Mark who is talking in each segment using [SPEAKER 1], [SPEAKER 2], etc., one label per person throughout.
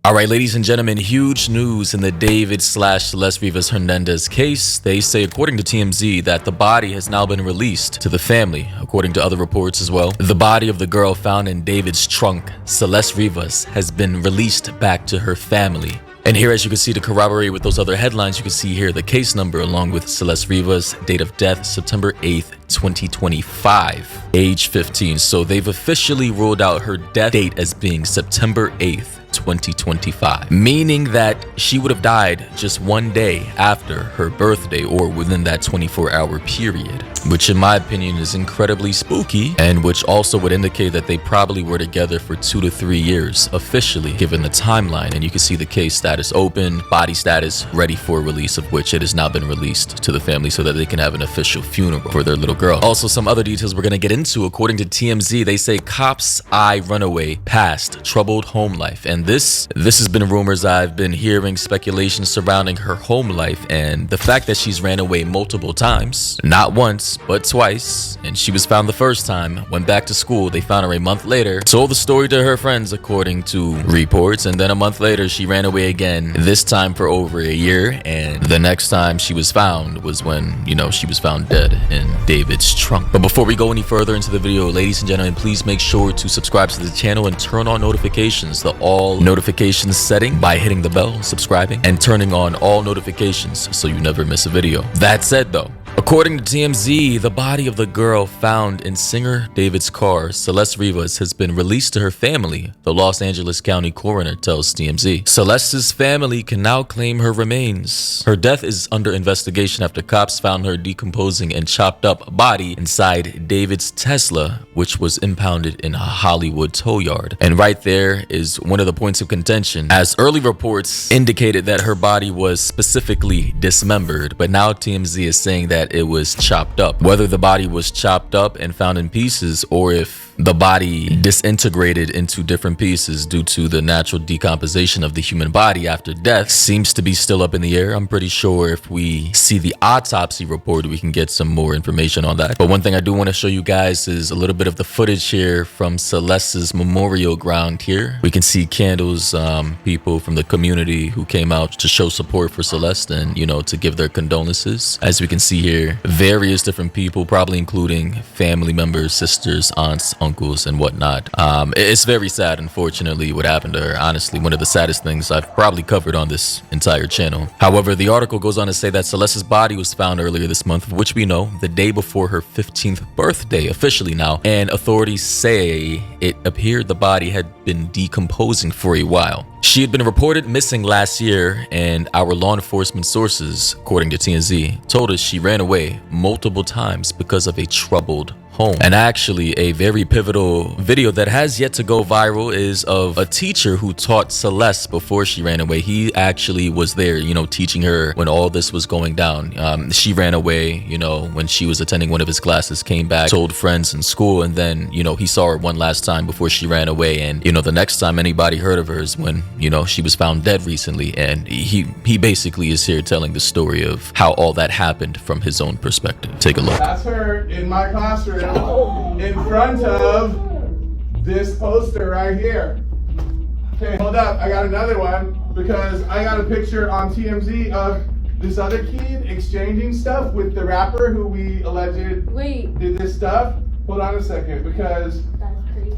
[SPEAKER 1] All right, ladies and gentlemen, huge news in the David/Celeste Rivas Hernandez case. They say, according to TMZ, that the body has now been released to the family. According to other reports as well, the body of the girl found in David's trunk, Celeste Rivas, has been released back to her family. And here, as you can see, to corroborate with those other headlines, you can see here the case number along with Celeste Rivas, date of death, September 8th, 2025, age 15. So they've officially ruled out her death date as being September 8th, 2025, meaning that she would have died just one day after her birthday or within that 24-hour period, which in my opinion is incredibly spooky, and which also would indicate that they probably were together for 2 to 3 years officially, given the timeline. And you can see the case status open, body status ready for release, of which it has now been released to the family so that they can have an official funeral for their little girl. Also, some other details we're going to get into. According to TMZ, they say cops eye runaway past troubled home life. And this has been rumors. I've been hearing speculation surrounding her home life and the fact that she's ran away multiple times, not once but twice. And she was found the first time, went back to school, they found her a month later, told the story to her friends according to reports, and then a month later she ran away again, this time for over a year. And the next time she was found was when, she was found dead in David's trunk. But before we go any further into the video, ladies and gentlemen, please make sure to subscribe to the channel and turn on notifications, the all notifications setting, by hitting the bell, subscribing, and turning on all notifications so you never miss a video. That said though, according to TMZ, the body of the girl found in singer David's car, Celeste Rivas, has been released to her family, the Los Angeles County coroner tells TMZ. Celeste's family can now claim her remains. Her death is under investigation after cops found her decomposing and chopped up body inside David's Tesla, which was impounded in a Hollywood tow yard. And right there is one of the points of contention, as early reports indicated that her body was specifically dismembered, but now TMZ is saying that it was chopped up. Whether the body was chopped up and found in pieces, or if the body disintegrated into different pieces due to the natural decomposition of the human body after death, seems to be still up in the air. I'm pretty sure if we see the autopsy report, we can get some more information on that. But one thing I do want to show you guys is a little bit of the footage here from Celeste's memorial ground here. We can see candles, people from the community who came out to show support for Celeste and, to give their condolences. As we can see here, various different people, probably including family members, sisters, aunts, uncles, and whatnot. It's very sad, unfortunately, what happened to her. Honestly, one of the saddest things I've probably covered on this entire channel. However, the article goes on to say that Celeste's body was found earlier this month, which we know, the day before her 15th birthday, officially now, and authorities say it appeared the body had been decomposing for a while. She had been reported missing last year, and our law enforcement sources, according to TMZ, told us she ran away multiple times because of a troubled home. And actually, a very pivotal video that has yet to go viral is of a teacher who taught Celeste before she ran away. He actually was there, teaching her when all this was going down. She ran away, when she was attending one of his classes, came back, told friends in school, and then, he saw her one last time before she ran away. And, the next time anybody heard of her is when, she was found dead recently. And he basically is here telling the story of how all that happened from his own perspective. Take a look.
[SPEAKER 2] That's her in my classroom in front of this poster right here. Okay, hold up. I got another one because I got a picture on TMZ of this other kid exchanging stuff with the rapper who we alleged did this stuff. Hold on a second, because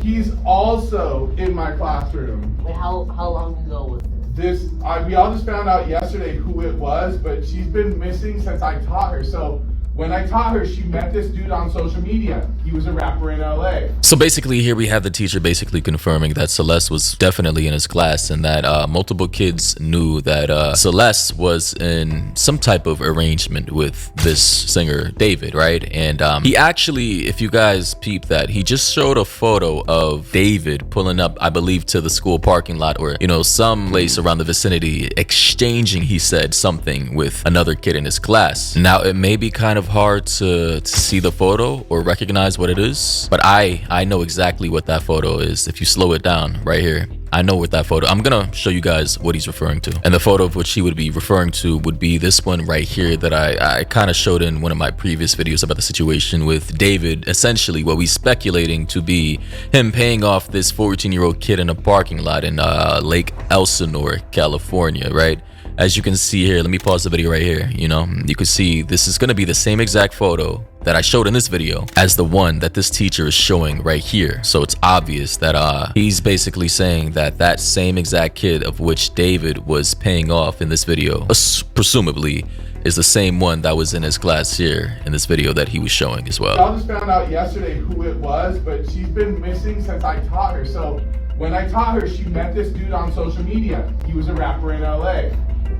[SPEAKER 2] he's also in my classroom.
[SPEAKER 3] Wait, how long ago was this?
[SPEAKER 2] We all just found out yesterday who it was, but she's been missing since I taught her. So when I taught her, she met this dude on social media. He was a rapper in LA.
[SPEAKER 1] So basically here we have the teacher basically confirming that Celeste was definitely in his class, and that multiple kids knew that Celeste was in some type of arrangement with this singer David, right? And he actually, if you guys peep that, he just showed a photo of David pulling up, I believe, to the school parking lot, or some place around the vicinity, exchanging, he said, something with another kid in his class. Now it may be kind of hard to see the photo or recognize what it is, but I know exactly what that photo is. If you slow it down right here, I know what that photo, I'm gonna show you guys what he's referring to. And the photo of which he would be referring to would be this one right here that I kind of showed in one of my previous videos about the situation with David. Essentially what we speculating to be him paying off this 14-year-old kid in a parking lot in Lake Elsinore, California, right? As you can see here, let me pause the video right here. You know, you can see this is going to be the same exact photo that I showed in this video as the one that this teacher is showing right here. So it's obvious that he's basically saying that that same exact kid of which David was paying off in this video, presumably, is the same one that was in his class here in this video that he was showing as well.
[SPEAKER 2] I just found out yesterday who it was, but she's been missing since I taught her. So when I taught her, she met this dude on social media. He was a rapper in LA.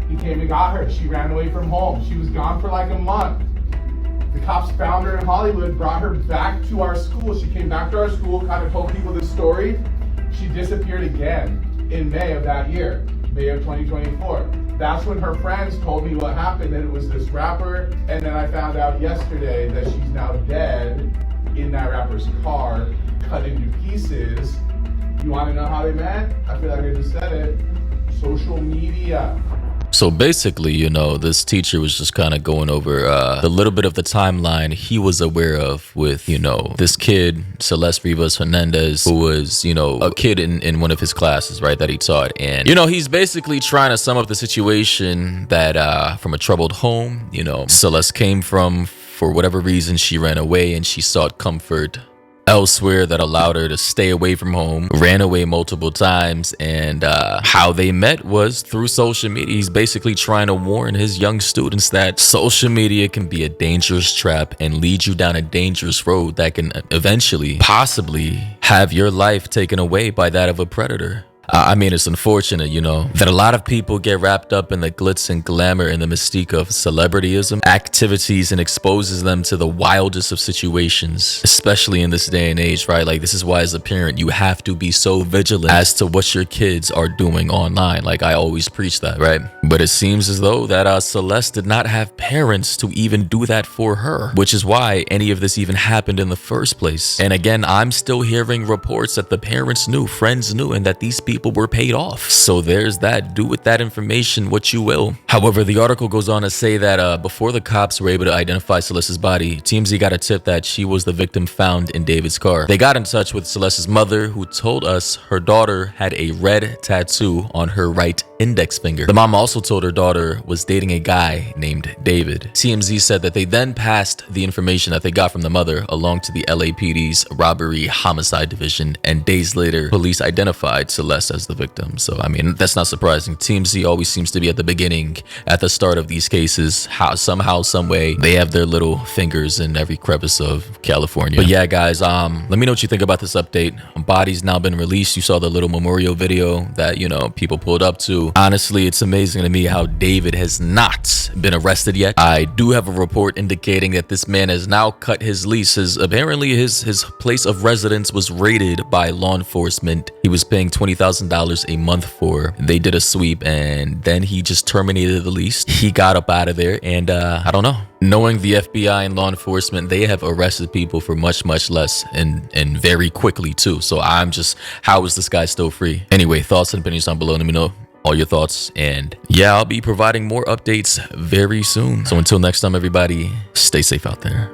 [SPEAKER 2] He came and got her. She ran away from home. She was gone for like a month. The cops found her in Hollywood, brought her back to our school. She came back to our school, kind of told people this story. She disappeared again in May of that year, May of 2024. That's when her friends told me what happened, that it was this rapper. And then I found out yesterday that she's now dead in that rapper's car, cut into pieces. You want to know how they met? I feel like I just said it. Social media.
[SPEAKER 1] So basically, you know, this teacher was just kind of going over the little bit of the timeline he was aware of with, you know, this kid, Celeste Rivas Hernandez, who was, you know, a kid in one of his classes, right, that he taught. And, you know, he's basically trying to sum up the situation that from a troubled home, you know, Celeste came from. For whatever reason, she ran away and she sought comfort elsewhere that allowed her to stay away from home, ran away multiple times, and how they met was through social media. He's basically trying to warn his young students that social media can be a dangerous trap and lead you down a dangerous road that can eventually, possibly, have your life taken away by that of a predator. I mean, it's unfortunate, you know, that a lot of people get wrapped up in the glitz and glamour and the mystique of celebrityism activities and exposes them to the wildest of situations, especially in this day and age, right? Like, this is why as a parent, you have to be so vigilant as to what your kids are doing online. Like, I always preach that, right? But it seems as though that Celeste did not have parents to even do that for her, which is why any of this even happened in the first place. And again, I'm still hearing reports that the parents knew, friends knew, and that these people were paid off. So there's that. Do with that information what you will. However, the article goes on to say that before the cops were able to identify Celeste's body, TMZ got a tip that she was the victim found in David's car. They got in touch with Celeste's mother, who told us her daughter had a red tattoo on her right index finger. The mom also told her daughter was dating a guy named David. TMZ said that they then passed the information that they got from the mother along to the LAPD's robbery homicide division, and days later, police identified Celeste as the victim. So, I mean, that's not surprising. TMZ always seems to be at the beginning, at the start of these cases. Somehow, some way, they have their little fingers in every crevice of California. But yeah, guys, let me know what you think about this update. Body's now been released. You saw the little memorial video that, you know, people pulled up to. Honestly, it's amazing to me how David has not been arrested yet. I do have a report indicating that this man has now cut his lease. Apparently his place of residence was raided by law enforcement. He was paying $20,000 a month for. They did a sweep and then he just terminated the lease. He got up out of there, and I don't know. Knowing the FBI and law enforcement, they have arrested people for much less and very quickly too. So I'm just, how is this guy still free? Anyway, thoughts and opinions down below. Let me know all your thoughts, and yeah, I'll be providing more updates very soon. So until next time, everybody, stay safe out there.